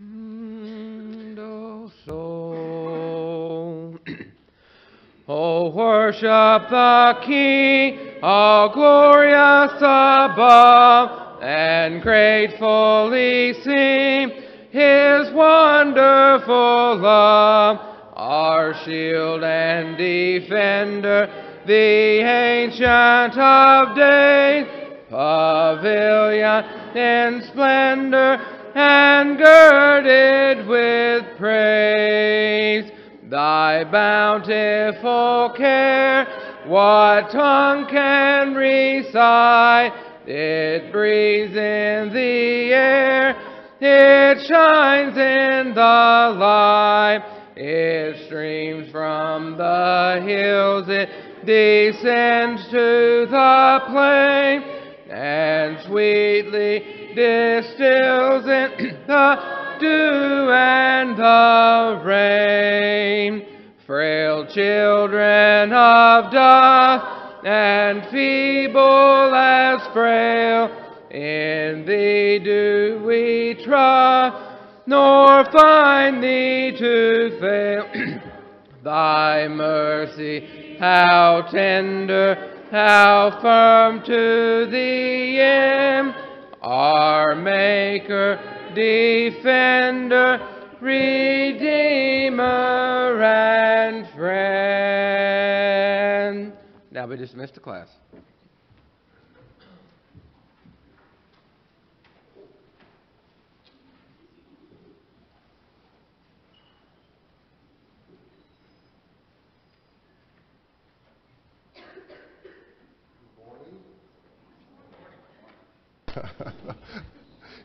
Oh, soul. Oh, worship the King, all glorious above, and gratefully sing His wonderful love. Our shield and defender, the Ancient of Days, pavilion in splendor and girded with praise. Thy bountiful care, what tongue can recite? It breathes in the air, it shines in the light, it streams from the hills, it descends to the plain, and sweetly distills in the dew and the rain. Frail children of dust and feeble as frail, in Thee do we trust, nor find Thee to fail. Thy mercy, how tender, how firm to the end, our Maker, Defender, Redeemer, and Friend. Now we dismiss the class.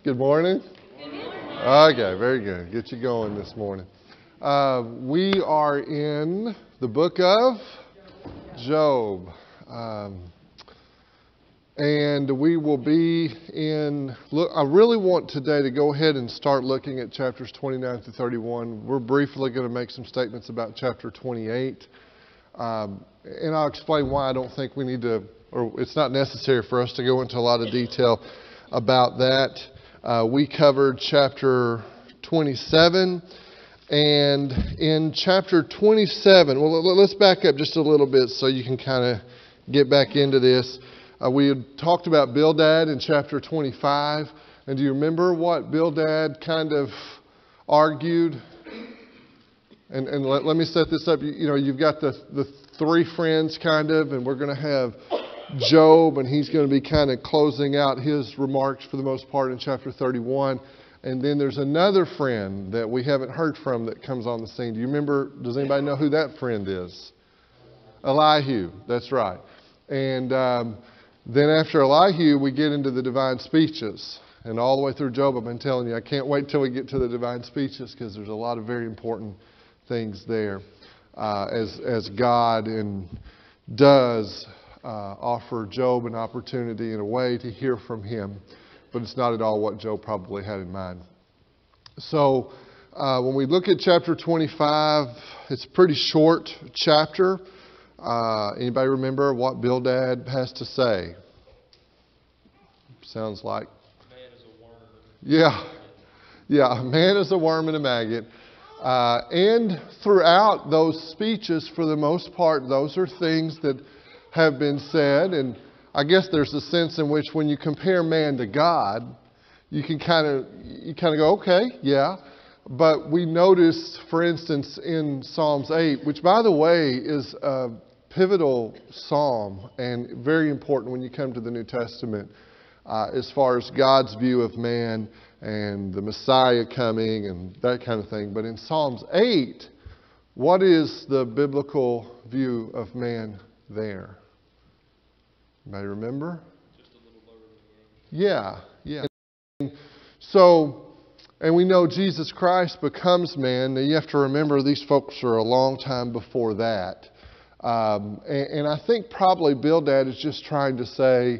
Good morning. Okay, very good. Get you going this morning. We are in the book of Job. And we will be in, I really want today to go ahead and start looking at chapters 29 to 31. We're briefly going to make some statements about chapter 28. And I'll explain why I don't think we need to, or it's not necessary for us to go into a lot of detail about that. We covered chapter 27, and in chapter 27, well, let's back up just a little bit so you can kind of get back into this. We had talked about Bildad in chapter 25, and do you remember what Bildad kind of argued? And let me set this up. You know, you've got the three friends kind of, and we're going to have Job, and he's going to be kind of closing out his remarks for the most part in chapter 31. And then there's another friend that we haven't heard from that comes on the scene. Do you remember? Does anybody know who that friend is? Elihu. That's right. And then after Elihu, we get into the divine speeches. And all the way through Job, I've been telling you, I can't wait till we get to the divine speeches because there's a lot of very important things there as God does offer Job an opportunity in a way to hear from him, but it's not at all what Job probably had in mind. So when we look at chapter 25, it's a pretty short chapter. Anybody remember what Bildad has to say? Sounds like man is a worm. Yeah, a man is a worm and a maggot. And throughout those speeches, for the most part, those are things that have been said, and I guess there's a sense in which when you compare man to God, you kind of go, okay, yeah. But we notice, for instance, in Psalms 8, which by the way is a pivotal psalm and very important when you come to the New Testament, as far as God's view of man and the Messiah coming and that kind of thing. But in Psalms 8, what is the biblical view of man there? Anybody remember? Just a little lower than the angels. Yeah. So, and we know Jesus Christ becomes man. Now you have to remember these folks are a long time before that. And I think probably Bildad is just trying to say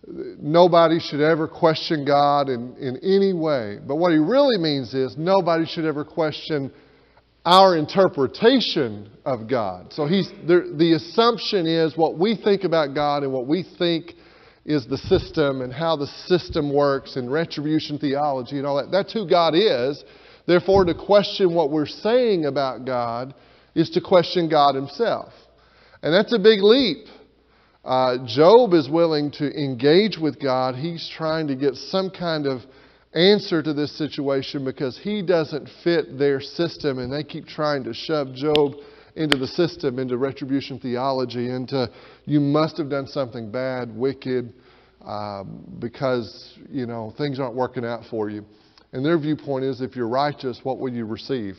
nobody should ever question God in any way. But what he really means is nobody should ever question our interpretation of God. So the assumption is what we think about God and what we think is the system and how the system works and retribution theology and all that. That's who God is. Therefore, to question what we're saying about God is to question God himself. And that's a big leap. Job is willing to engage with God. He's trying to get some kind of answer to this situation because he doesn't fit their system, and they keep trying to shove Job into the system, into retribution theology, into you must have done something bad, wicked, because things aren't working out for you. And their viewpoint is, if you're righteous, what will you receive?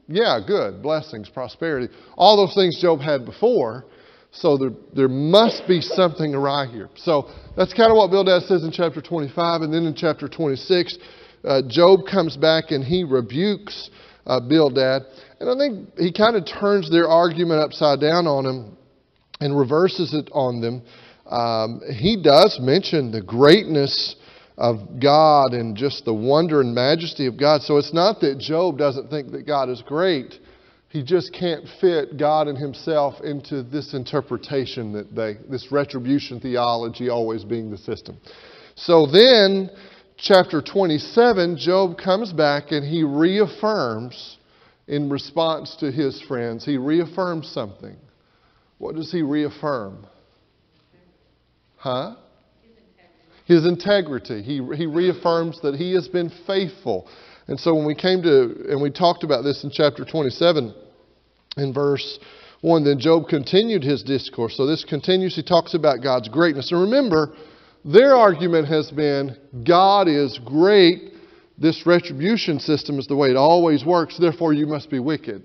Yeah, good, blessings, prosperity, all those things Job had before. So there must be something awry here. So that's kind of what Bildad says in chapter 25. And then in chapter 26, Job comes back and he rebukes Bildad. And I think he kind of turns their argument upside down on him and reverses it on them. He does mention the greatness of God and just the wonder and majesty of God. So it's not that Job doesn't think that God is great. He just can't fit God and himself into this interpretation this retribution theology always being the system. So then, chapter 27, Job comes back and he reaffirms in response to his friends. He reaffirms something. What does he reaffirm? His integrity. He reaffirms that he has been faithful. And so when we we talked about this in chapter 27, in verse 1, then Job continued his discourse. So this continues. He talks about God's greatness. And remember, their argument has been, God is great. This retribution system is the way it always works. Therefore, you must be wicked.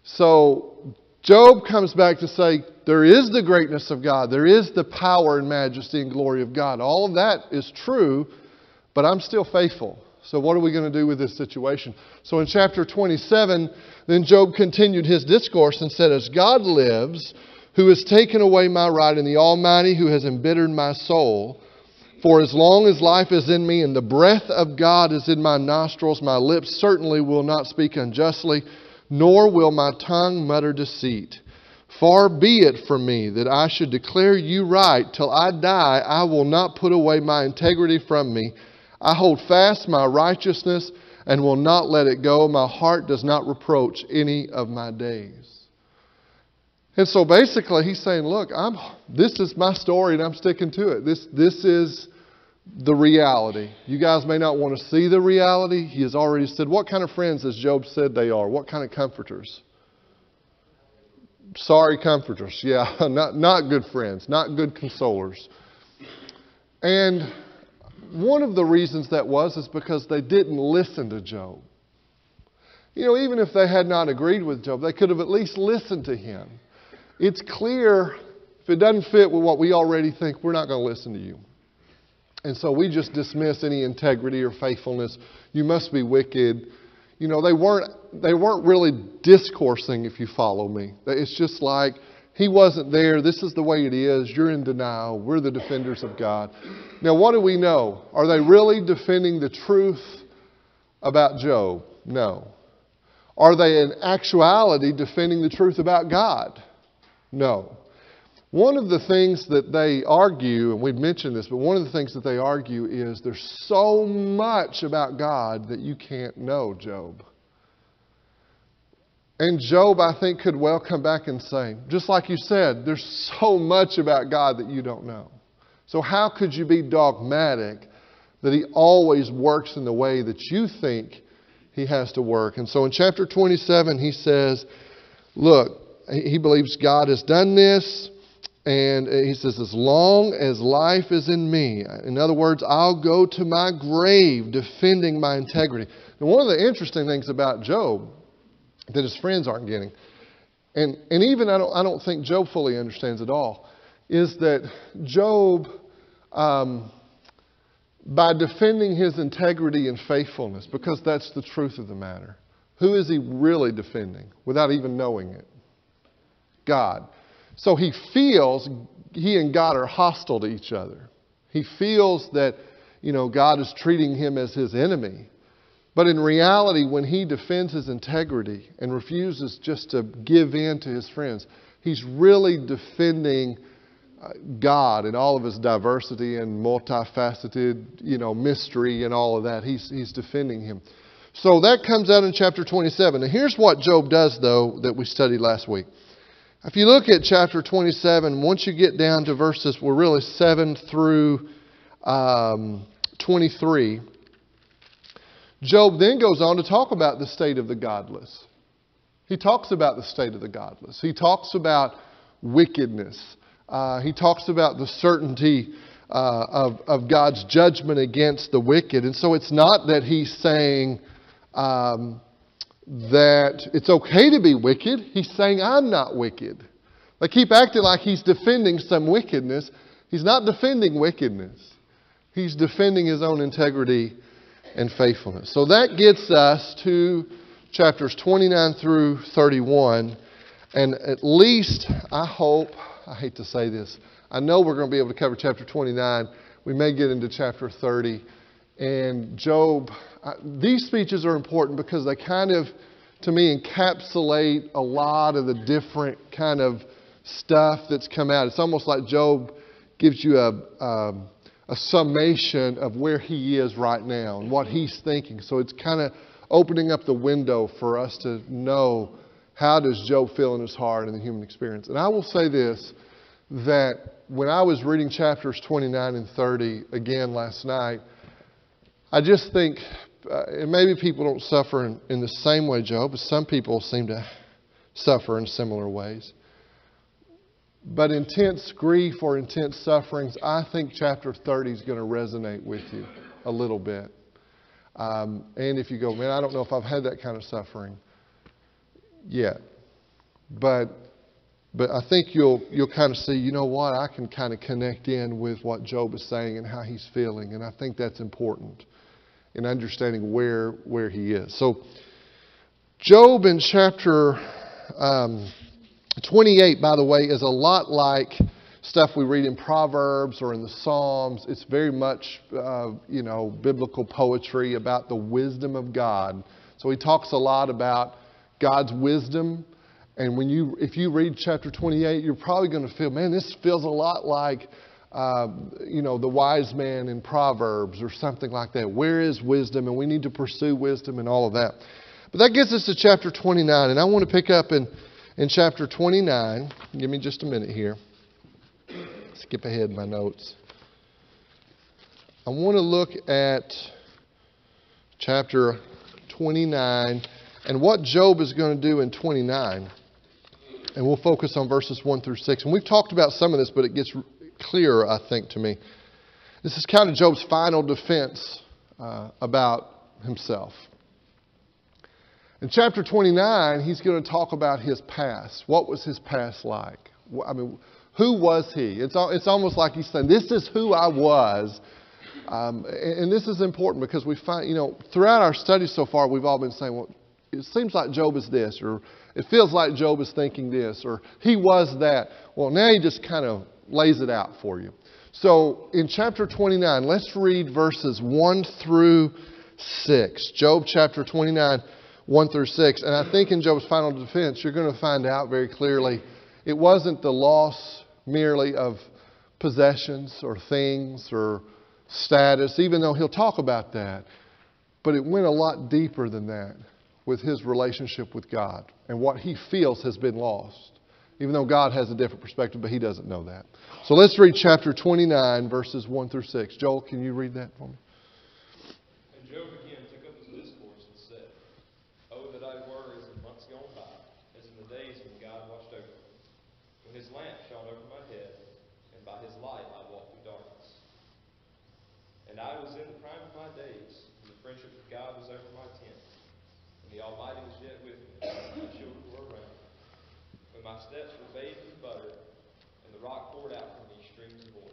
So Job comes back to say, there is the greatness of God. There is the power and majesty and glory of God. All of that is true, but I'm still faithful. So what are we going to do with this situation? So in chapter 27, then Job continued his discourse and said, as God lives, who has taken away my right, and the Almighty who has embittered my soul, for as long as life is in me and the breath of God is in my nostrils, my lips certainly will not speak unjustly, nor will my tongue mutter deceit. Far be it from me that I should declare you right. Till I die, I will not put away my integrity from me. I hold fast my righteousness and will not let it go. My heart does not reproach any of my days. And so basically he's saying, look, this is my story and I'm sticking to it. This is the reality. You guys may not want to see the reality. He has already said, what kind of friends has Job said they are? What kind of comforters? Sorry comforters. Yeah, not good friends, not good consolers. And one of the reasons that is because they didn't listen to Job. Even if they had not agreed with Job, they could have at least listened to him. It's clear if it doesn't fit with what we already think, we're not going to listen to you. And so we just dismiss any integrity or faithfulness. You must be wicked. They weren't really discoursing, if you follow me. It's just like, he wasn't there. This is the way it is. You're in denial. We're the defenders of God. Now, what do we know? Are they really defending the truth about Job? No. Are they in actuality defending the truth about God? No. One of the things that they argue, and we've mentioned this, but one of the things that they argue is there's so much about God that you can't know, Job. And Job, I think, could well come back and say, just like you said, there's so much about God that you don't know. So how could you be dogmatic that he always works in the way that you think he has to work? And so in chapter 27, he says, look, he believes God has done this. And he says, as long as life is in me, in other words, I'll go to my grave defending my integrity. And one of the interesting things about Job that his friends aren't getting, and even I don't think Job fully understands at all, is that Job, by defending his integrity and faithfulness, because that's the truth of the matter, who is he really defending without even knowing it? God. So he feels he and God are hostile to each other. He feels that, God is treating him as his enemy. But in reality, when he defends his integrity and refuses just to give in to his friends, he's really defending God and all of his diversity and multifaceted, mystery and all of that. He's defending him. So that comes out in chapter 27. And here's what Job does, though, that we studied last week. If you look at chapter 27, once you get down to verses, well, really 7 through 23, Job then goes on to talk about the state of the godless. He talks about the state of the godless. He talks about wickedness. He talks about the certainty of God's judgment against the wicked. And so it's not that he's saying that it's okay to be wicked. He's saying, I'm not wicked. They keep acting like he's defending some wickedness. He's not defending wickedness. He's defending his own integrity and faithfulness. So that gets us to chapters 29 through 31. And at least, I hate to say this, I know we're going to be able to cover chapter 29. We may get into chapter 30. And Job, these speeches are important because they kind of, to me, encapsulate a lot of the different kind of stuff that's come out. It's almost like Job gives you a summation of where he is right now and what he's thinking. So it's kind of opening up the window for us to know, how does Job feel in his heart and the human experience. And I will say this, that when I was reading chapters 29 and 30 again last night, I just think, and maybe people don't suffer in the same way, Job, but some people seem to suffer in similar ways. But intense grief or intense sufferings, I think chapter 30 is going to resonate with you a little bit. And if you go, man, I don't know if I've had that kind of suffering yet. But I think you'll kind of see, you know what, I can kind of connect in with what Job is saying and how he's feeling. And I think that's important in understanding where he is. So Job in chapter 28, by the way, is a lot like stuff we read in Proverbs or in the Psalms. It's very much, biblical poetry about the wisdom of God. So he talks a lot about God's wisdom. And if you read chapter 28, you're probably going to feel, man, this feels a lot like, the wise man in Proverbs or something like that. Where is wisdom? And we need to pursue wisdom and all of that. But that gets us to chapter 29. And I want to pick up in chapter 29. Give me just a minute here. Skip ahead in my notes. I want to look at chapter 29 and what Job is going to do in 29. And we'll focus on verses 1 through 6. And we've talked about some of this, but it gets clearer, I think, to me. This is kind of Job's final defense about himself. In chapter 29, he's going to talk about his past. What was his past like? I mean, who was he? It's almost like he's saying, this is who I was. And this is important because we find, throughout our studies so far, we've all been saying, well, it seems like Job is this, or it feels like Job is thinking this, or he was that. Well, now he just kind of lays it out for you. So in chapter 29, let's read verses 1 through 6. Job chapter 29, 1 through 6. And I think in Job's final defense, you're going to find out very clearly it wasn't the loss merely of possessions or things or status, even though he'll talk about that. But it went a lot deeper than that with his relationship with God and what he feels has been lost. Even though God has a different perspective, but he doesn't know that. So let's read chapter 29, verses 1 through 6. Joel, can you read that for me? And Job again took up his discourse and said, "Oh, that I were as in months gone by, as in the days when God watched over me, when his lamp shone over my head, and by his light I walked through darkness. And I was in the prime of my days, and the friendship of God was over my tent, and the Almighty was yet with me, and my children were around me. When my steps were bathed in butter, and the rock poured out from me streams of oil."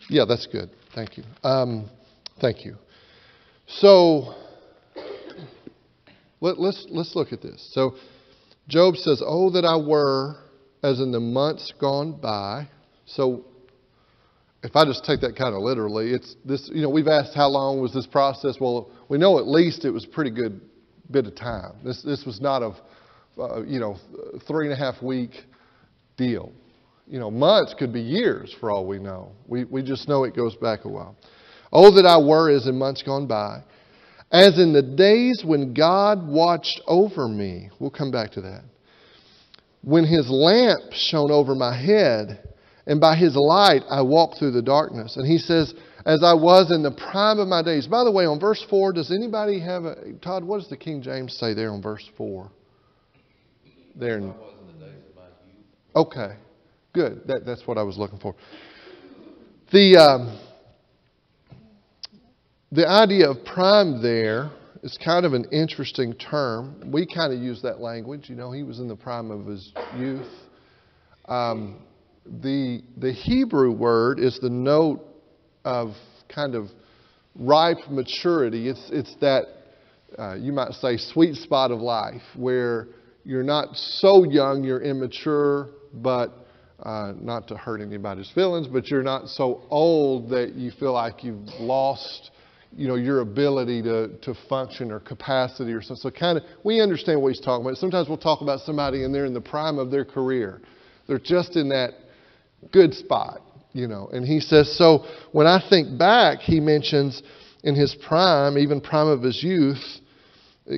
Yeah, that's good. Thank you. Thank you. So let's look at this. So Job says, "Oh, that I were as in the months gone by." So if I just take that kind of literally, it's this. We've asked how long was this process. Well, we know at least it was a pretty good bit of time. This was not a 3.5 week deal. Months could be years for all we know. We just know it goes back a while. Oh, that I were as in months gone by, as in the days when God watched over me. We'll come back to that. When His lamp shone over my head, and by His light I walked through the darkness. And he says, as I was in the prime of my days. By the way, on verse 4, does anybody have Todd, what does the King James say there on verse 4? There. Okay, good. That's what I was looking for. The idea of prime there is kind of an interesting term. We kind of use that language. He was in the prime of his youth. The Hebrew word is the note of kind of ripe maturity. It's that, you might say, sweet spot of life where you're not so young, you're immature, but not to hurt anybody's feelings, but you're not so old that you feel like you've lost your ability to function or capacity or something. So kind of, we understand what he's talking about. Sometimes we'll talk about somebody and they're in the prime of their career. They're just in that good spot, And he says, so when I think back, he mentions in his prime, even prime of his youth,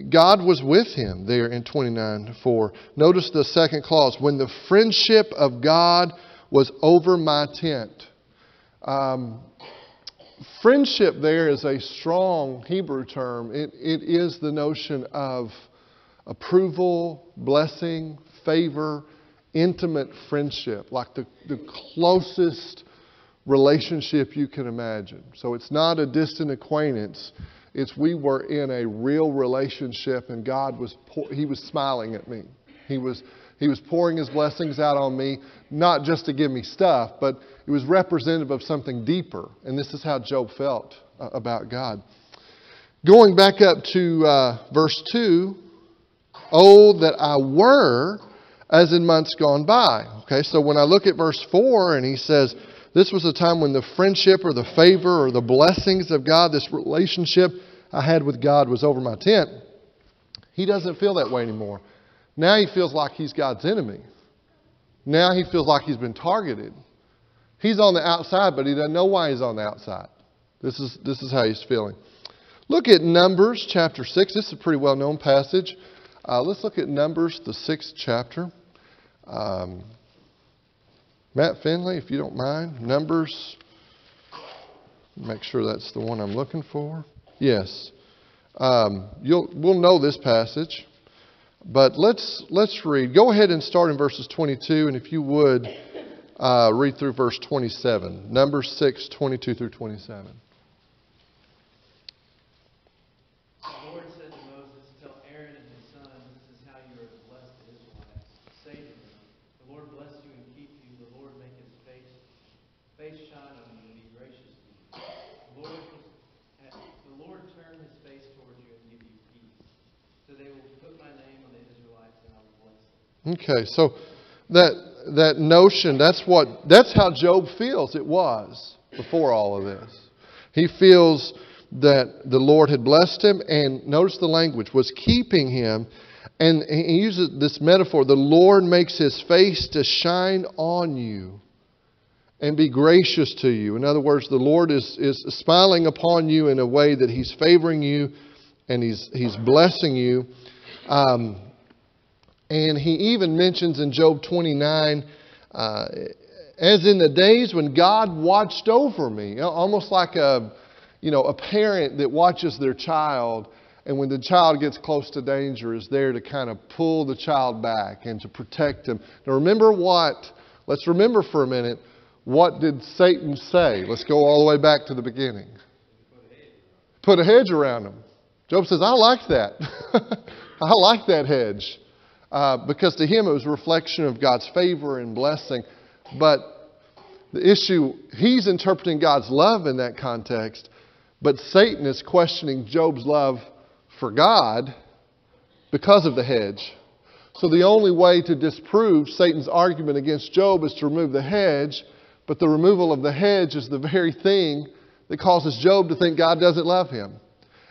God was with him there in 29:4. Notice the second clause, when the friendship of God was over my tent. Friendship there is a strong Hebrew term. It is the notion of approval, blessing, favor, intimate friendship, like the closest relationship you can imagine. So it's not a distant acquaintance. It's we were in a real relationship, and God He was smiling at me. He was pouring His blessings out on me, not just to give me stuff, but it was representative of something deeper. And this is how Job felt about God. Going back up to verse 2, oh, that I were as in months gone by. Okay, so when I look at verse 4 and he says, this was a time when the friendship or the favor or the blessings of God, this relationship I had with God was over my tent. He doesn't feel that way anymore. Now he feels like he's God's enemy. Now he feels like he's been targeted. He's on the outside, but he doesn't know why he's on the outside. This is how he's feeling. Look at Numbers chapter 6. This is a pretty well-known passage. Let's look at Numbers, the 6th chapter. Matt Finley, if you don't mind. Numbers. Make sure that's the one I'm looking for. Yes. We'll know this passage. But let's read. Go ahead and start in verses 22, and if you would, read through verse 27. Numbers 6, 22 through 27. The Lord said to Moses, tell Aaron and his sons, this is how you are to bless the Israelites. Say to them, the Lord bless you and keep you. The Lord make His face shine on you and be gracious to you. The Lord turn His face towards you and give you peace. So they will put my name on the Israelites and I will bless them. Okay, so that notion, that's how Job feels it was before all of this. He feels that the Lord had blessed him, and notice the language, was keeping him. And he uses this metaphor, the Lord makes His face to shine on you and be gracious to you. In other words, the Lord is smiling upon you in a way that He's favoring you and He's blessing you. And he even mentions in Job 29, as in the days when God watched over me. Almost like a parent that watches their child, and when the child gets close to danger is there to kind of pull the child back and to protect him. Now let's remember for a minute, what did Satan say? Let's go all the way back to the beginning. Put a hedge around him. Job says, I like that. I like that hedge. Because to him it was a reflection of God's favor and blessing. But the issue, he's interpreting God's love in that context, but Satan is questioning Job's love for God because of the hedge. So the only way to disprove Satan's argument against Job is to remove the hedge, but the removal of the hedge is the very thing that causes Job to think God doesn't love him.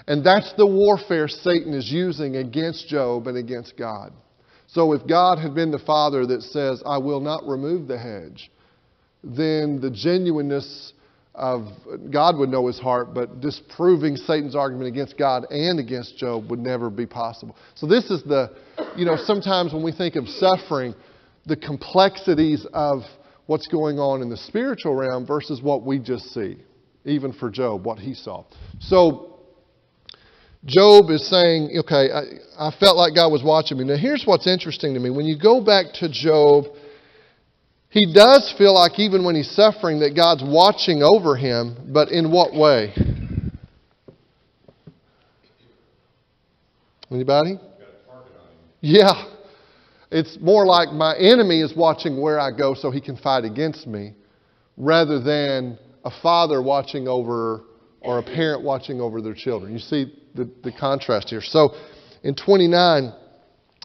And that's the warfare Satan is using against Job and against God. So if God had been the Father that says, I will not remove the hedge, then the genuineness of God would know his heart, but disproving Satan's argument against God and against Job would never be possible. So this is sometimes when we think of suffering, the complexities of what's going on in the spiritual realm versus what we just see, even for Job, what he saw. So Job is saying, okay, I felt like God was watching me. Now here's what's interesting to me. When you go back to Job, he does feel like even when he's suffering that God's watching over him, but in what way? Anybody? Yeah. It's more like my enemy is watching where I go so he can fight against me, rather than a father watching over or a parent watching over their children. You see the contrast here. So in 29,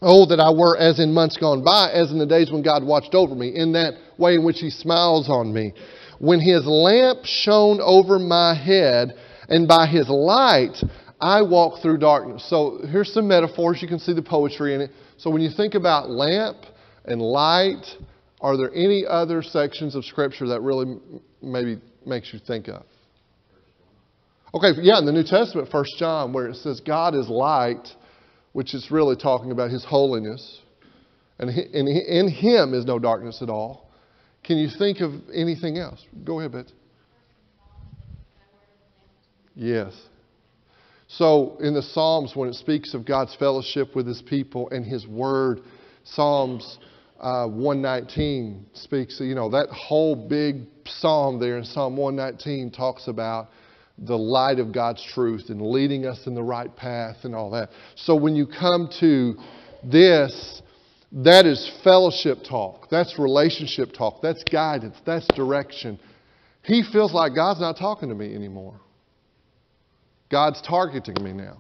oh, that I were as in months gone by, as in the days when God watched over me, in that way in which he smiles on me. When his lamp shone over my head, and by his light I walk through darkness. So here's some metaphors. You can see the poetry in it. So when you think about lamp and light, are there any other sections of Scripture that really maybe makes you think of? Okay, yeah, in the New Testament, 1 John, where it says God is light, which is really talking about his holiness. And in him is no darkness at all. Can you think of anything else? Go ahead, Betsy. Yes. So in the Psalms, when it speaks of God's fellowship with his people and his word, Psalms 119 speaks, that whole big psalm there in Psalm 119 talks about the light of God's truth and leading us in the right path and all that. So when you come to this, that is fellowship talk. That's relationship talk. That's guidance. That's direction. He feels like God's not talking to me anymore. God's targeting me now.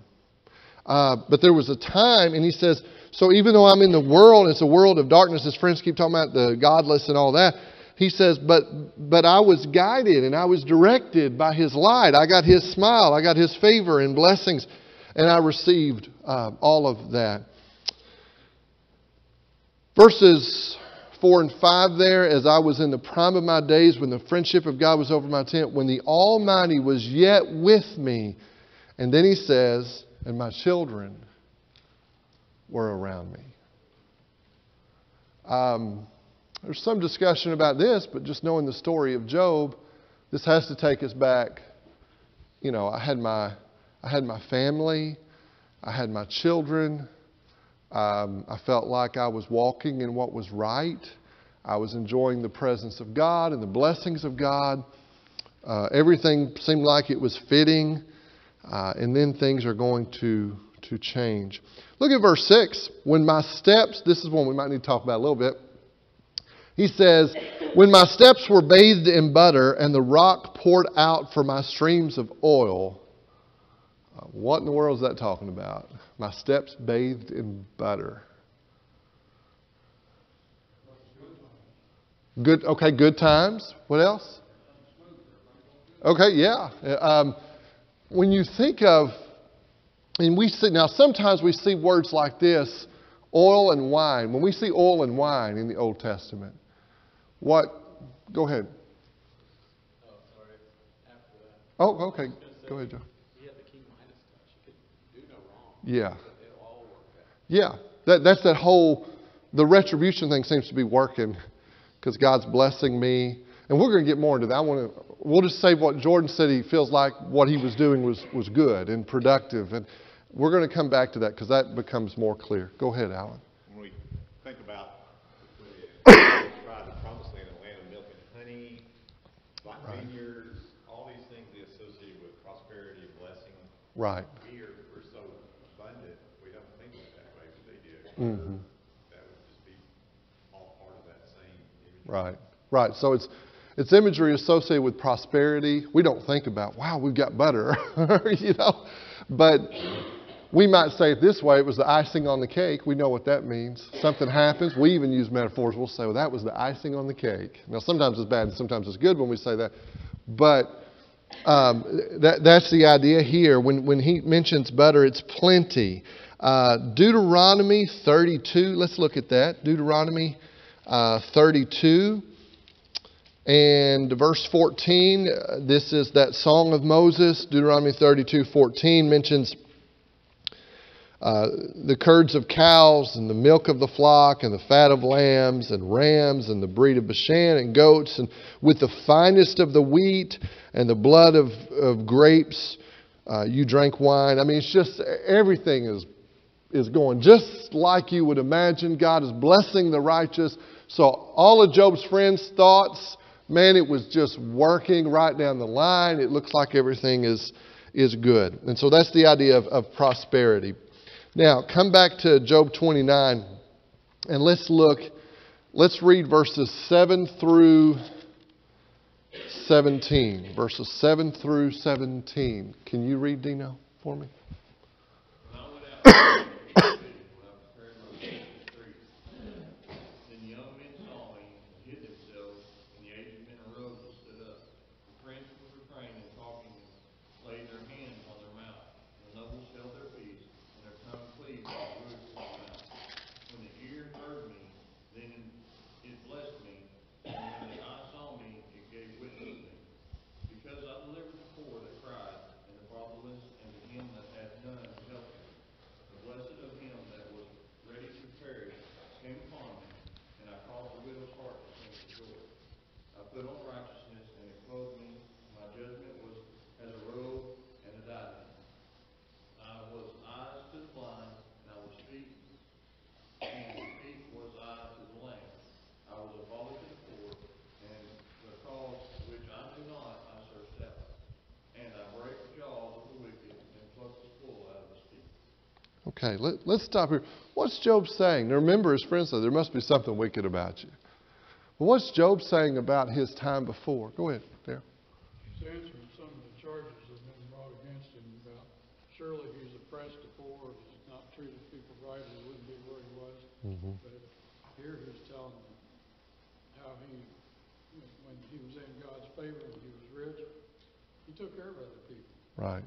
But there was a time, and he says, so even though I'm in the world, it's a world of darkness, his friends keep talking about the godless and all that. He says, but I was guided and I was directed by his light. I got his smile. I got his favor and blessings. And I received all of that. Verses 4 and 5 there, as I was in the prime of my days, when the friendship of God was over my tent, when the Almighty was yet with me. And then he says, and my children were around me. There's some discussion about this, but just knowing the story of Job, this has to take us back. I had my family, I had my children. I felt like I was walking in what was right. I was enjoying the presence of God and the blessings of God. Everything seemed like it was fitting, and then things are going to change. Look at verse 6. When my steps, this is one we might need to talk about a little bit. He says, when my steps were bathed in butter and the rock poured out for my streams of oil. What in the world is that talking about? My steps bathed in butter. Good times. What else? Okay, yeah. When you think of, and we see, now sometimes we see words like this, oil and wine. When we see oil and wine in the Old Testament, go ahead. Oh, sorry. After that. Oh, okay. Go ahead, Joe. He had the King Midas touch. He could do no wrong. Yeah. It'll all work out. Yeah. That's that whole, the retribution thing seems to be working because God's blessing me. And we're going to get more into that. We'll just say what Jordan said. He feels like what he was doing was good and productive. And we're going to come back to that because that becomes more clear. Go ahead, Alan. When we think about the promised land, a land of milk and honey, like vineyards, all these things associated with prosperity and blessing. Right. We're so abundant, we don't think of it that way, but they did. Mm-hmm. That would just be all part of that same image. Right. So it's imagery associated with prosperity. We don't think about, wow, we've got butter, But we might say it this way, it was the icing on the cake. We know what that means. Something happens. We even use metaphors. We'll say, well, that was the icing on the cake. Now, sometimes it's bad and sometimes it's good when we say that. But that's the idea here. When he mentions butter, it's plenty. Deuteronomy 32, let's look at that. Deuteronomy 32 and verse 14. This is that song of Moses. Deuteronomy 32:14 mentions the curds of cows and the milk of the flock and the fat of lambs and rams and the breed of Bashan and goats, and with the finest of the wheat and the blood of grapes you drank wine. I mean, it's just everything is going just like you would imagine. God is blessing the righteous. So all of Job's friends' thoughts, man, it was just working right down the line. It looks like everything is good. And so that's the idea of prosperity. Now, come back to Job 29 and let's read verses 7 through 17. Verses 7 through 17. Can you read, Dino, for me? When I went out when I prepared my way to the street, then the young men saw me and hid themselves, and the aged men arose and stood up. The princes were refraining and talking and laid their hands on their mouth. The nobles held their peace, and their tongue cleaved to the roof of their mouth. When the ear heard me, then it blessed me, and when the eye saw me, it gave witness to me. Because I delivered the poor that cried, and the fatherless, and to him that had none to help him. The blessed of him that was ready to perish came upon me, and I caused the widow's heart to sing for joy. I put on righteousness, and it clothed me. My judgment was as a robe and a diadem. I was eyes to the blind, and I was feet, and feet was I to the lame. I was a father to the poor, and the cause which I knew not I searched out. And I break the jaws of the wicked, and pluck the spoil out of his teeth. Okay, let's stop here. What's Job saying? Now remember, his friend said there must be something wicked about you. Well, what's Job saying about his time before? Go ahead, there. He's answering some of the charges that have been brought against him about surely he's oppressed the poor, he's not treated people right, he wouldn't be where he was. But here he's telling them how when he was in God's favor and he was rich, he took care of other people. Right.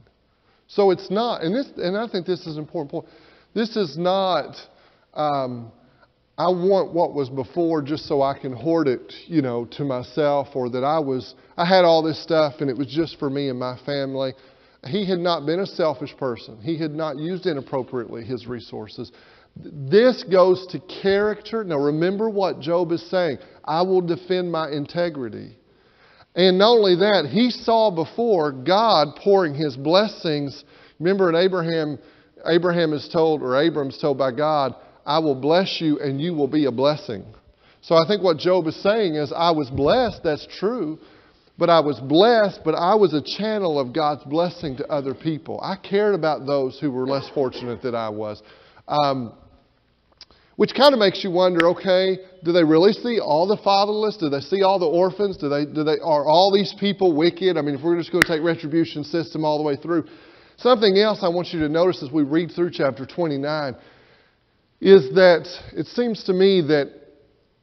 So it's not, and I think this is an important point. This is not, I want what was before just so I can hoard it, to myself, or that I had all this stuff and it was just for me and my family. He had not been a selfish person. He had not used inappropriately his resources. This goes to character. Now remember what Job is saying. I will defend my integrity. And not only that, he saw before God pouring his blessings. Remember in Abraham is told, or Abram's told by God, I will bless you and you will be a blessing. So I think what Job is saying is, I was blessed, that's true, but I was blessed, but I was a channel of God's blessing to other people. I cared about those who were less fortunate than I was. Which kind of makes you wonder, okay, do they really see all the fatherless? Do they see all the orphans? Are all these people wicked? I mean, if we're just going to take retribution system all the way through. Something else I want you to notice as we read through chapter 29 is that it seems to me that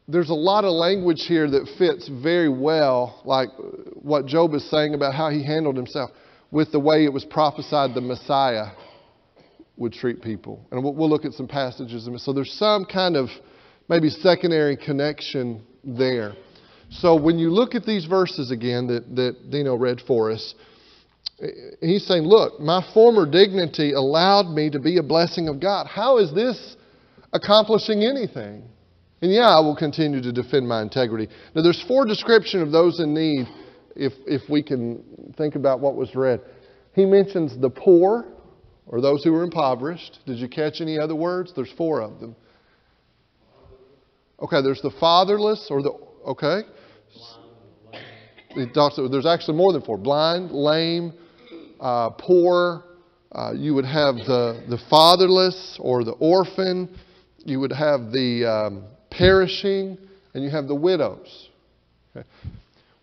there's a lot of language here that fits very well, like what Job is saying about how he handled himself, with the way it was prophesied the Messiah would treat people. And we'll look at some passages. So there's some kind of maybe secondary connection there. So when you look at these verses again that Dino read for us, he's saying, look, my former dignity allowed me to be a blessing of God. How is this accomplishing anything? And yeah, I will continue to defend my integrity. Now there's 4 descriptions of those in need, if we can think about what was read. He mentions the poor, or those who were impoverished. Did you catch any other words? There's 4 of them. Okay, there's the fatherless, okay. There's actually more than 4. Blind, lame, poor. You would have the fatherless or the orphan. You would have the perishing, and you have the widows. Okay.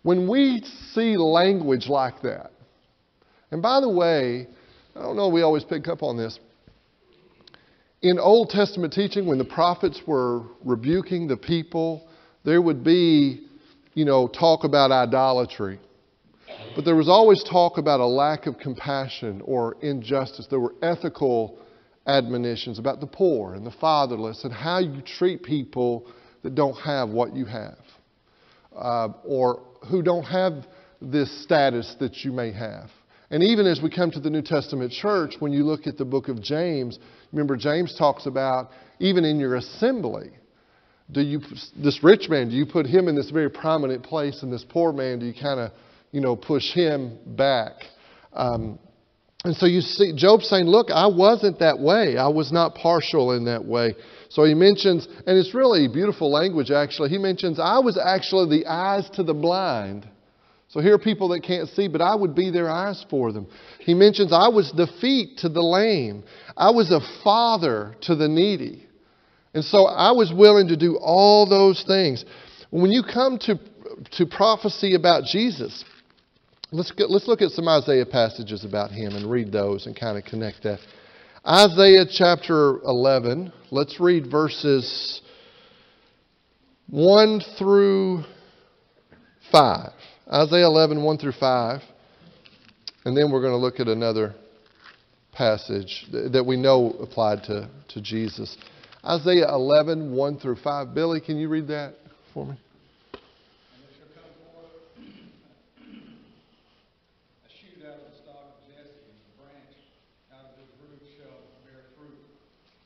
When we see language like that, and by the way, I don't know if we always pick up on this. In Old Testament teaching, when the prophets were rebuking the people, there would be, talk about idolatry. But there was always talk about a lack of compassion or injustice. There were ethical admonitions about the poor and the fatherless and how you treat people that don't have what you have, or who don't have this status that you may have. And even as we come to the New Testament church, when you look at the book of James, remember James talks about even in your assembly, this rich man, do you put him in this very prominent place, and this poor man, do you kind of, push him back? And so you see Job saying, look, I wasn't that way. I was not partial in that way. So he mentions, and it's really beautiful language actually, he mentions, I was actually the eyes to the blind. So here are people that can't see, but I would be their eyes for them. He mentions, I was the feet to the lame. I was a father to the needy. And so I was willing to do all those things. When you come to prophecy about Jesus, let's look at some Isaiah passages about him and read those and kind of connect that. Isaiah chapter 11, let's read verses 1 through 5. Isaiah 11, 1 through 5. And then we're going to look at another passage that we know applied to Jesus. Isaiah 11, 1 through 5. Billy, can you read that for me? And there shall come forth a shoot out of the stock of Jesse, and a branch out of his root shall bear fruit.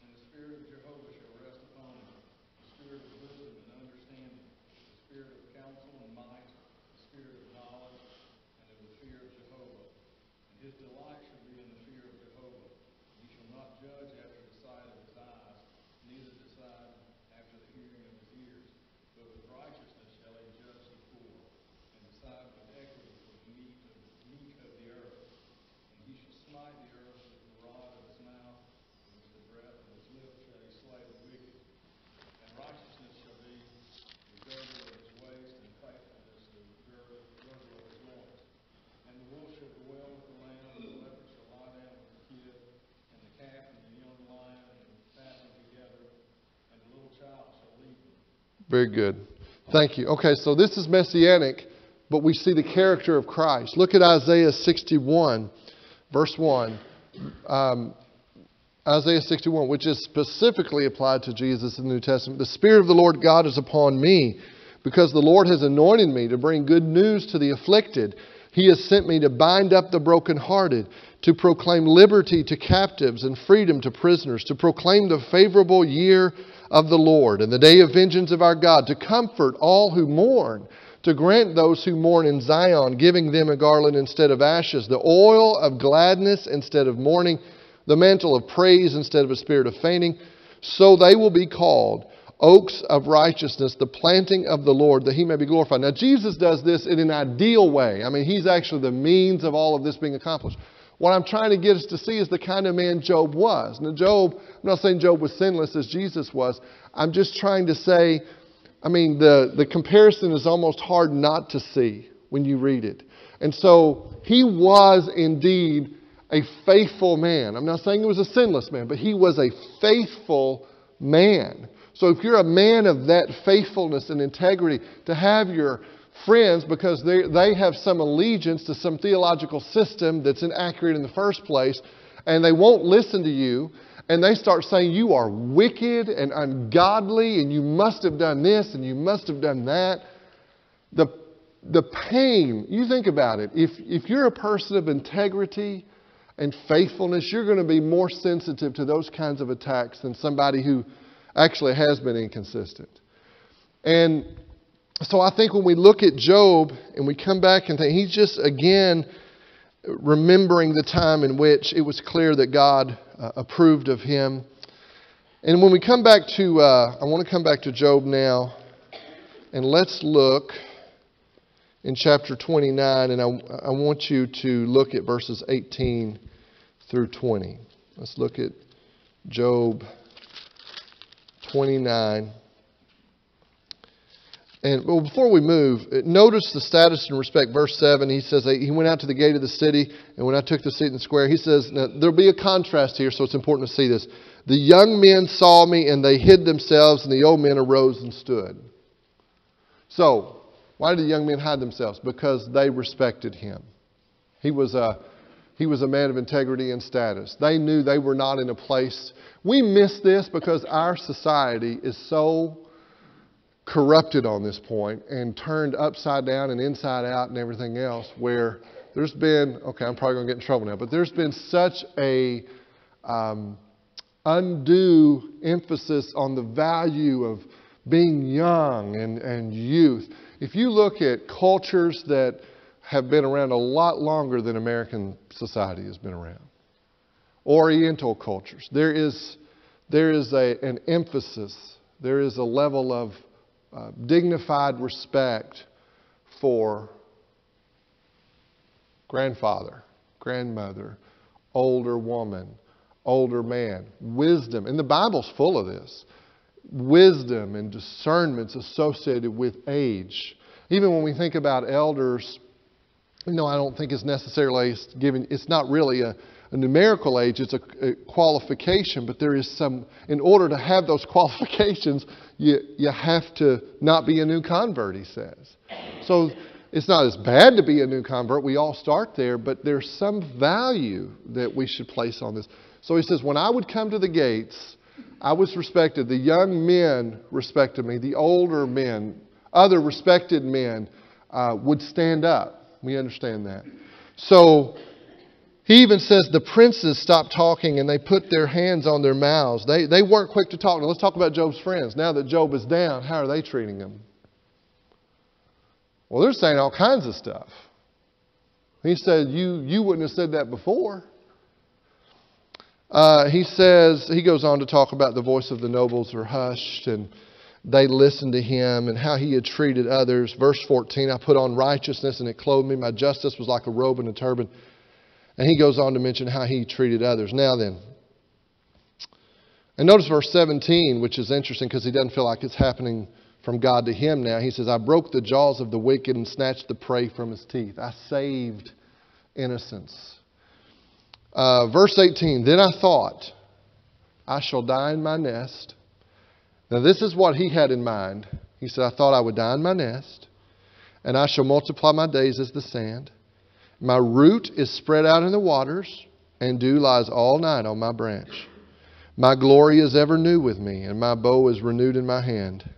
And the Spirit of Jehovah shall rest upon him, the Spirit of wisdom and understanding, the Spirit of counsel and might, the Spirit of knowledge and of the fear of Jehovah. And his delight shall be in the fear of Jehovah. He shall not judge after the sight of his eyes, neither decide after the hearing of his ears. But with righteousness shall he judge the poor, and decide with equity for the meek of the earth. And he shall smite the earth with the rod of his mouth, and with the breath of his lips shall he slay the wicked. And righteousness shall be the girdle of his waist, and faithfulness the girdle of his loins. And the wolf shall dwell with the lamb, and the leopard shall lie down with the kid, and the calf and the young lion and fatten together, and the little child shall lead them. Very good. Thank you. Okay, so this is messianic, but we see the character of Christ. Look at Isaiah 61, verse 1. Isaiah 61, which is specifically applied to Jesus in the New Testament. The Spirit of the Lord God is upon me, because the Lord has anointed me to bring good news to the afflicted. He has sent me to bind up the brokenhearted, to proclaim liberty to captives and freedom to prisoners, to proclaim the favorable year of the Lord and the day of vengeance of our God, to comfort all who mourn, to grant those who mourn in Zion, giving them a garland instead of ashes, the oil of gladness instead of mourning, the mantle of praise instead of a spirit of fainting. So they will be called oaks of righteousness, the planting of the Lord, that He may be glorified. Now, Jesus does this in an ideal way. I mean, He's actually the means of all of this being accomplished. What I'm trying to get us to see is the kind of man Job was. Now, I'm not saying Job was sinless as Jesus was. I'm just trying to say, the comparison is almost hard not to see when you read it. And so, he was indeed a faithful man. I'm not saying he was a sinless man, but he was a faithful man. So if you're a man of that faithfulness and integrity, to have your friends, because they have some allegiance to some theological system that's inaccurate in the first place, and they won't listen to you, and they start saying you are wicked and ungodly, and you must have done this, and you must have done that. The pain, you think about it, if you're a person of integrity and faithfulness, you're going to be more sensitive to those kinds of attacks than somebody who actually has been inconsistent. And so I think when we look at Job and we come back and think, he's just, again, remembering the time in which it was clear that God approved of him. And when we come back to, I want to come back to Job now, and let's look in chapter 29, and I want you to look at verses 18 through 20. Let's look at Job 29. And before we move, notice the status and respect. Verse 7, he says, he went out to the gate of the city, and when I took the seat in the square, he says, now, there'll be a contrast here, so it's important to see this. The young men saw me, and they hid themselves, and the old men arose and stood. So, why did the young men hide themselves? Because they respected him. He was a He was a man of integrity and status. They knew they were not in a place. We miss this because our society is so corrupted on this point and turned upside down and inside out and everything else, where there's been, okay, I'm probably going to get in trouble now, but there's been such a undue emphasis on the value of being young and youth. If you look at cultures that have been around a lot longer than American society has been around, Oriental cultures, there is an emphasis, there is a level of dignified respect for grandfather, grandmother, older woman, older man, wisdom. And the Bible's full of this. Wisdom and discernment's associated with age. Even when we think about elders, I don't think it's necessarily given, it's not really a numerical age, it's a qualification, but there is some, in order to have those qualifications, you have to not be a new convert, he says. So it's not as bad to be a new convert, we all start there, but there's some value that we should place on this. So he says, when I would come to the gates, I was respected. The young men respected me. The older men, other respected men would stand up. We understand that. So he even says the princes stopped talking and they put their hands on their mouths. They weren't quick to talk. Now let's talk about Job's friends. Now that Job is down, how are they treating him? Well, they're saying all kinds of stuff. He said, you wouldn't have said that before. He goes on to talk about the voice of the nobles were hushed and they listened to him and how he had treated others. Verse 14, I put on righteousness and it clothed me. My justice was like a robe and a turban. And he goes on to mention how he treated others. Now then, and notice verse 17, which is interesting because he doesn't feel like it's happening from God to him now. He says, I broke the jaws of the wicked and snatched the prey from his teeth. I saved innocence. Verse 18, then I thought, I shall die in my nest. Now this is what he had in mind. He said, I thought I would die in my nest, and I shall multiply my days as the sand. My root is spread out in the waters, and dew lies all night on my branch. My glory is ever new with me, and my bow is renewed in my hand.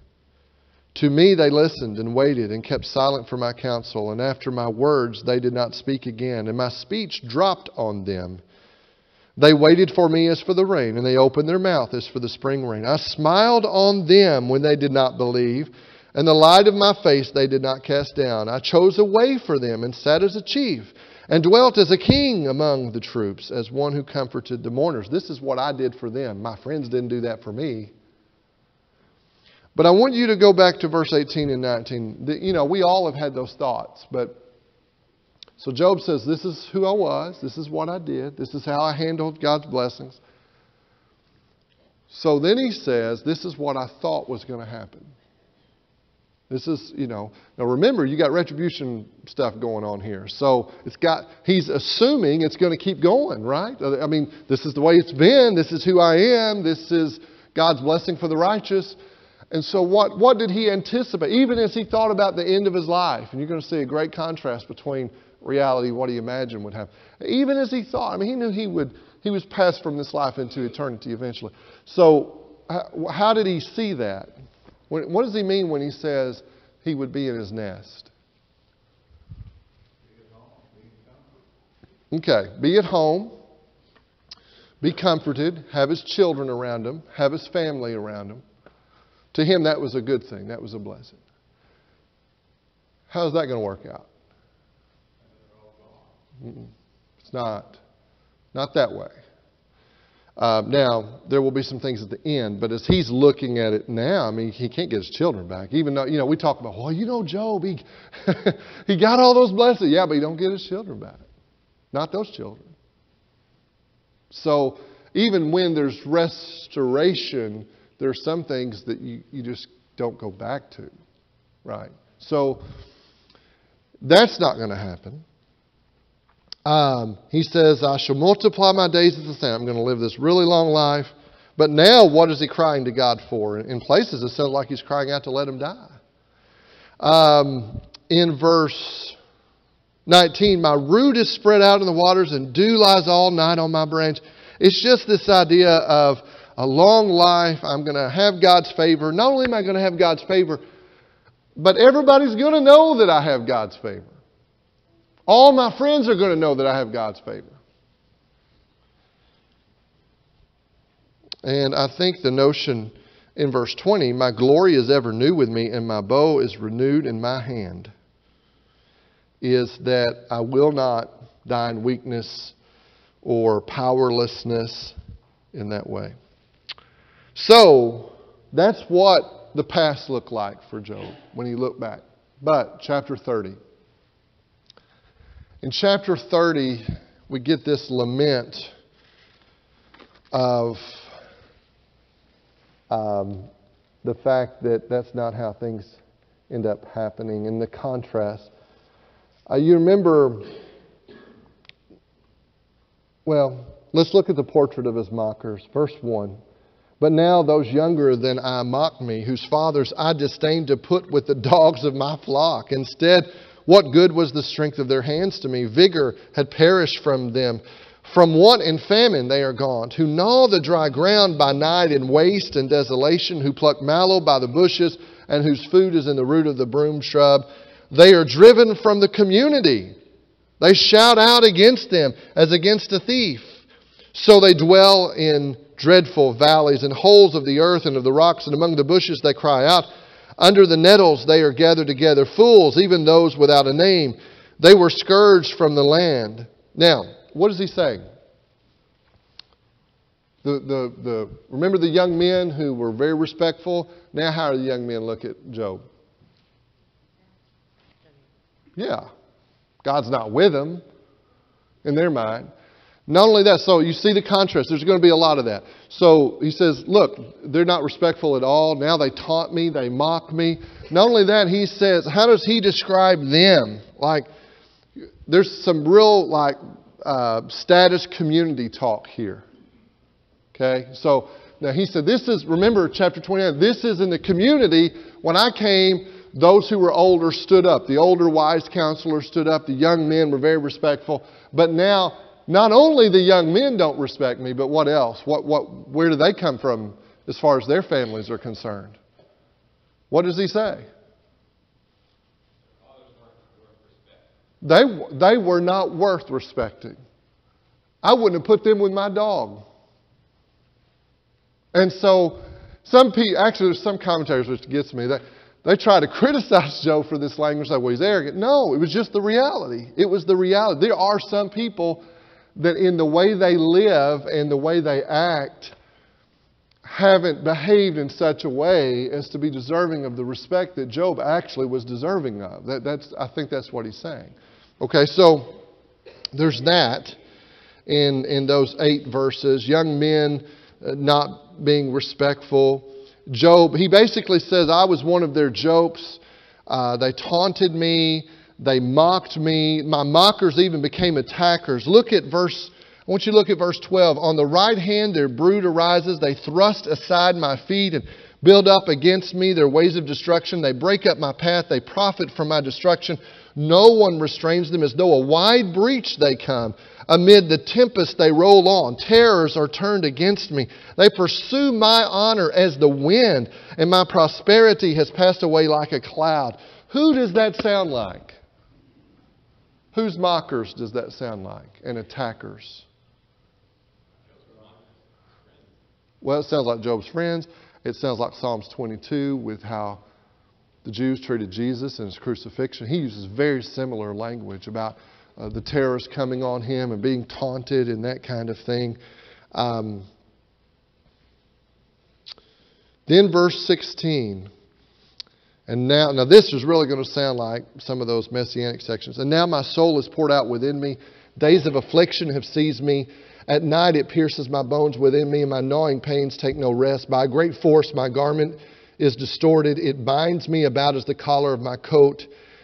To me they listened and waited and kept silent for my counsel, and after my words they did not speak again, and my speech dropped on them. They waited for me as for the rain, and they opened their mouth as for the spring rain. I smiled on them when they did not believe, and the light of my face they did not cast down. I chose a way for them and sat as a chief, and dwelt as a king among the troops, as one who comforted the mourners. This is what I did for them. My friends didn't do that for me. But I want you to go back to verse 18 and 19. We all have had those thoughts, but so Job says, this is who I was. This is what I did. This is how I handled God's blessings. So then he says, this is what I thought was going to happen. This is, now remember, you got retribution stuff going on here. So he's assuming it's going to keep going, right? I mean, this is the way it's been. This is who I am. This is God's blessing for the righteous. And so what did he anticipate? Even as he thought about the end of his life, and you're going to see a great contrast between reality, what he imagined would happen. Even as he thought, he knew he was passed from this life into eternity eventually. So how did he see that? What does he mean when he says he would be in his nest? Okay, be at home, be comforted, have his children around him, have his family around him. To him, that was a good thing. That was a blessing. How's that going to work out? It's not that way. Now, there will be some things at the end, but as he's looking at it now, he can't get his children back. Even though, we talk about, Job, he, he got all those blessings. Yeah, but he don't get his children back. Not those children. So, even when there's restoration, there are some things that you just don't go back to. Right? So, that's not going to happen. He says, I shall multiply my days as the sand. I'm going to live this really long life. But now, what is he crying to God for? In places, it sounds like he's crying out to let him die. In verse 19, my root is spread out in the waters and dew lies all night on my branch. It's just this idea of a long life. I'm going to have God's favor. Not only am I going to have God's favor, but everybody's going to know that I have God's favor. All my friends are going to know that I have God's favor. And I think the notion in verse 20, my glory is ever new with me and my bow is renewed in my hand, is that I will not die in weakness or powerlessness in that way. So, that's what the past looked like for Job when he looked back. But, chapter 30. In chapter 30, we get this lament of the fact that that's not how things end up happening, and the contrast. You remember, well, let's look at the portrait of his mockers. Verse 1. But now those younger than I mock me, whose fathers I disdained to put with the dogs of my flock. Instead, what good was the strength of their hands to me? Vigor had perished from them. From want and famine they are gone, who gnaw the dry ground by night in waste and desolation, who pluck mallow by the bushes, and whose food is in the root of the broom shrub. They are driven from the community. They shout out against them as against a thief. So they dwell in dreadful valleys and holes of the earth and of the rocks, and among the bushes they cry out. Under the nettles they are gathered together, fools, even those without a name. They were scourged from the land. Now, what is he saying? Remember the young men who were very respectful? Now how do the young men look at Job? Yeah. God's not with them in their mind. Not only that, so you see the contrast. There's going to be a lot of that. So he says, look, they're not respectful at all. Now they taunt me. They mock me. Not only that, he says, how does he describe them? Like, there's some real, status community talk here. Okay? So, now he said, this is, remember chapter 29, this is in the community. When I came, those who were older stood up. The older wise counselors stood up. The young men were very respectful. But now, not only the young men don't respect me, but what else? Where do they come from as far as their families are concerned? What does he say? They were not worth respecting. I wouldn't have put them with my dog. And so, there's some commentators which gets me. They try to criticize Job for this language, like, well, he's arrogant. No, it was just the reality. It was the reality. There are some people that in the way they live and the way they act haven't behaved in such a way as to be deserving of the respect that Job actually was deserving of. I think that's what he's saying. Okay, so there's that in those 8 verses. Young men not being respectful. Job, he basically says, I was one of their jokes. They taunted me. They mocked me. My mockers even became attackers. I want you to look at verse 12. On the right hand their brood arises. They thrust aside my feet and build up against me their ways of destruction. They break up my path. They profit from my destruction. No one restrains them. As though a wide breach they come. Amid the tempest they roll on. Terrors are turned against me. They pursue my honor as the wind, and my prosperity has passed away like a cloud. Who does that sound like? Whose mockers does that sound like? And attackers? Well, it sounds like Job's friends. It sounds like Psalms 22 with how the Jews treated Jesus and his crucifixion. He uses very similar language about the terrors coming on him and being taunted and that kind of thing. Then verse 16. And now this is really going to sound like some of those messianic sections. And now my soul is poured out within me. Days of affliction have seized me. At night it pierces my bones within me, and my gnawing pains take no rest. By a great force my garment is distorted. It binds me about as the collar of my coat.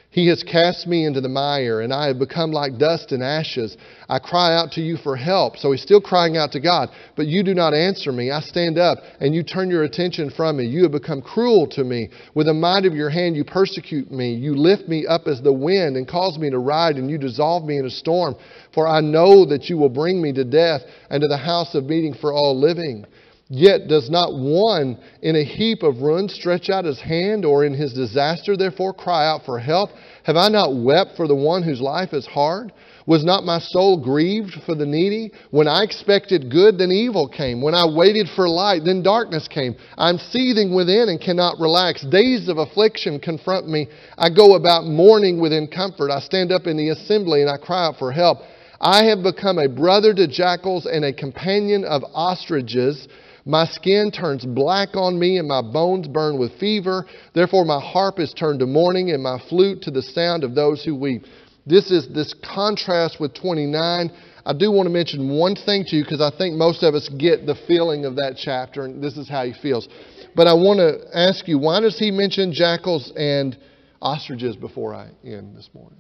He has cast me into the mire, and I have become like dust and ashes. I cry out to you for help. So he's still crying out to God. But you do not answer me. I stand up, and you turn your attention from me. You have become cruel to me. With the might of your hand you persecute me. You lift me up as the wind and cause me to ride, and you dissolve me in a storm. For I know that you will bring me to death and to the house of meeting for all living. Yet does not one in a heap of ruin stretch out his hand, or in his disaster therefore cry out for help? Have I not wept for the one whose life is hard? Was not my soul grieved for the needy? When I expected good, then evil came. When I waited for light, then darkness came. I am seething within and cannot relax. Days of affliction confront me. I go about mourning within comfort. I stand up in the assembly and I cry out for help. I have become a brother to jackals and a companion of ostriches. My skin turns black on me, and my bones burn with fever. Therefore my harp is turned to mourning, and my flute to the sound of those who weep. This is this contrast with 29. I do want to mention one thing to you, because I think most of us get the feeling of that chapter, and this is how he feels. But I want to ask you, why does he mention jackals and ostriches before I end this morning?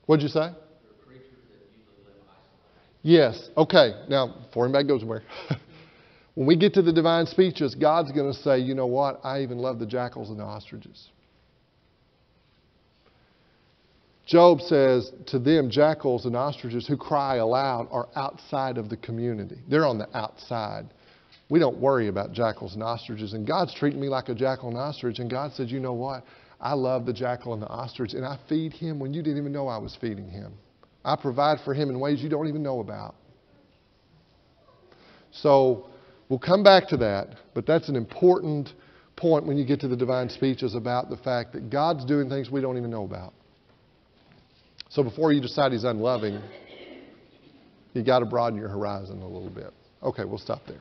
What'd you say? Yes. Okay. Now, before anybody goes somewhere, when we get to the divine speeches, God's going to say, you know what? I even love the jackals and the ostriches. Job says to them, jackals and ostriches who cry aloud are outside of the community. They're on the outside. We don't worry about jackals and ostriches. And God's treating me like a jackal and ostrich. And God says, you know what? I love the jackal and the ostrich. And I feed him when you didn't even know I was feeding him. I provide for him in ways you don't even know about. So we'll come back to that, but that's an important point when you get to the divine speeches about the fact that God's doing things we don't even know about. So before you decide he's unloving, you got to broaden your horizon a little bit. Okay, we'll stop there.